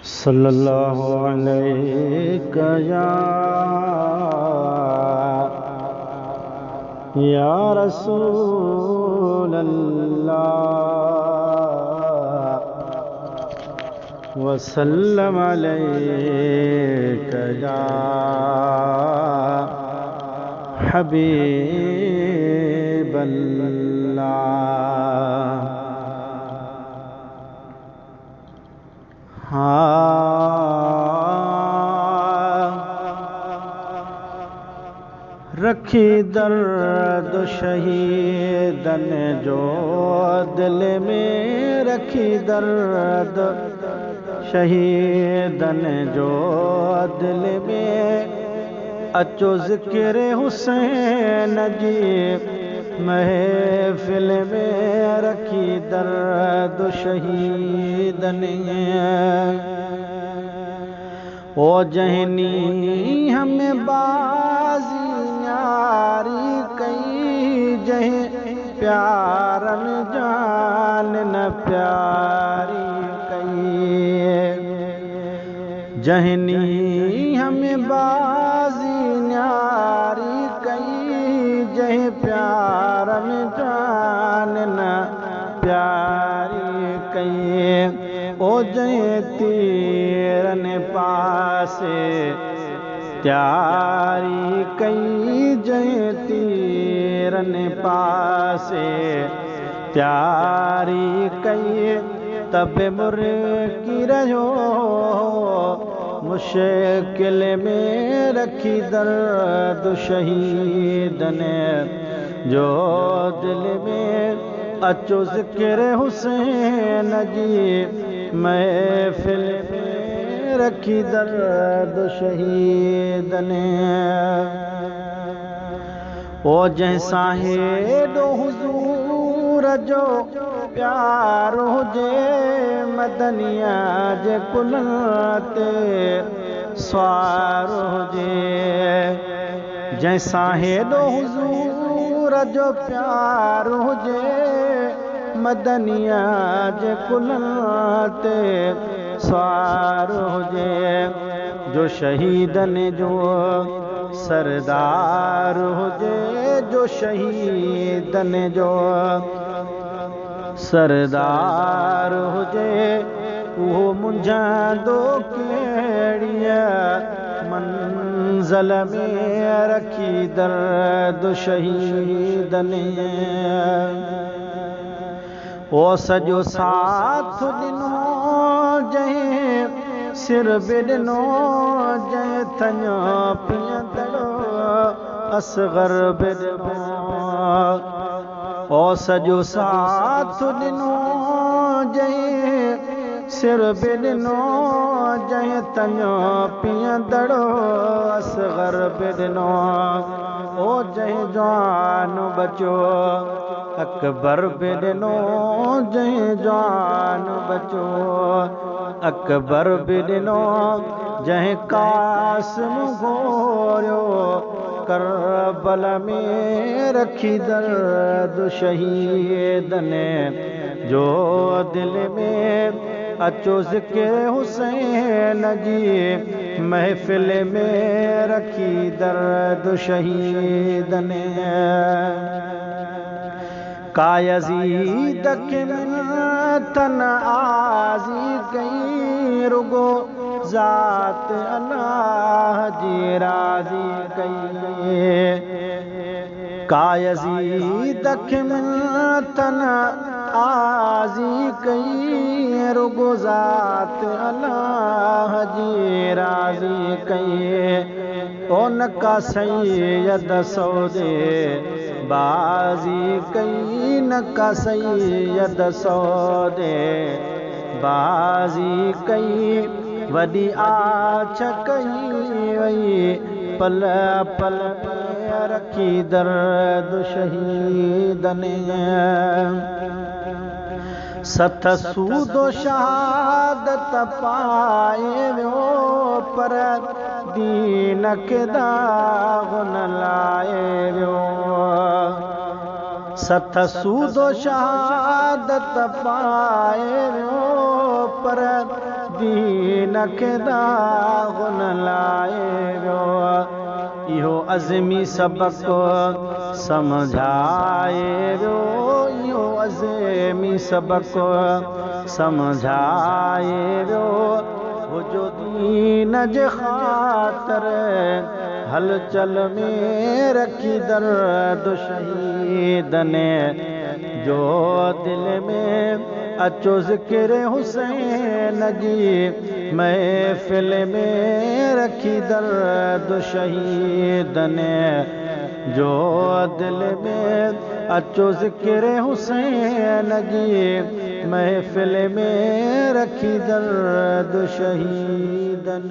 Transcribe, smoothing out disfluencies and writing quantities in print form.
सल्लल्लाहु अलैका या रसूल अल्लाह वसल्लम अलैका या हबीब अल्लाह। रखी दर्द शहीदन जो दिल में, रखी दर्द शहीदन जो दिल में, अचो ज़िक्र हुसैन जी महफिल में। रखी दर्द शहीदन ओ जहनी हमें बाजी न्यारी कई, जह प्यारन जान न प्यारी कई। जहनी हमें बाजी न्यारी कई, जह प्यारन जान न प्यारी कई। ओ जह तीरन पासे त्यारी कई, जह तीरन पासे त्यारी कई। तब मुर्की रहो मुश्किल में, रखी दर्द शहीदन जो दिल में, अचो ज़िक्र हुसैन जी महफिल में। रखी दर्द शहीदन ओ जैसा हेडो हुजूर जो प्यार हुजे, मदनिया जे कुल ते स्वार हुजे। जैसा हेडो हुजूर जो प्यार हुजे, मदनिया जे कुल ते स्वार हुजे। जो शहीदन जो सरदार हुजे, जो शहीदन जो सरदार हुजे, वो मुंझांदो केड़िया मंज़िल में। रखी दर्द शहीदन ओ सजो साथ ॾिनो जंहिं सिर बि ॾिनो, जंहिं थञो पीअंदड़ो असगर बि ॾिनो। ओ सजो साथ ॾिनो जंहिं सिर बि ॾिनो, जंहिं थञो पीअंदड़ो असगर बि ॾिनो। ओ जंहिं जवान बचो अकबर बि ॾिनो, जंहिं जवान बचो अकबर बि ॾिनो। जंहिं कासिम घोरियो करबल में, रखी दर्द शहीदन जो दिल में, अचो ज़िक्र हुसैन जी महफिल में। रखी दर्द शहीदन का यज़ीद के तन आज़ी कई, रुगो ज़ात अल्लाह जी राज़ी कई। का यज़ीद के तन आज़ी कई, रुगो ज़ात अल्लाह जी राज़ी कई। ओ नका सैयद सौदे बाज़ी कई, नका सैयद सौदे बाज़ी कई। वॾी आछ कई वई पल पल में, रखी दर्द शहीदन सथ सूदो शहादत पाए वियो, पर दीन खे दाग़ न लाए वियो। सथ सूदो शहादत पाए वियो, पर दीन खे दाग़ न लाए वियो। इहो अज़मी सबक़ समझाए वियो, इहो अज़मी सबक़ समझाए वियो। हुजो दीन जे ख़ातिर हलचल में रखी दर्द शहीदन जो दिल में अचो ज़िक्र हुसैन जी महफ़िल में रखी दर्द शहीदन जो दिल में अचो ज़िक्र हुसैन जी महफ़िल में रखी दर्द शहीदन।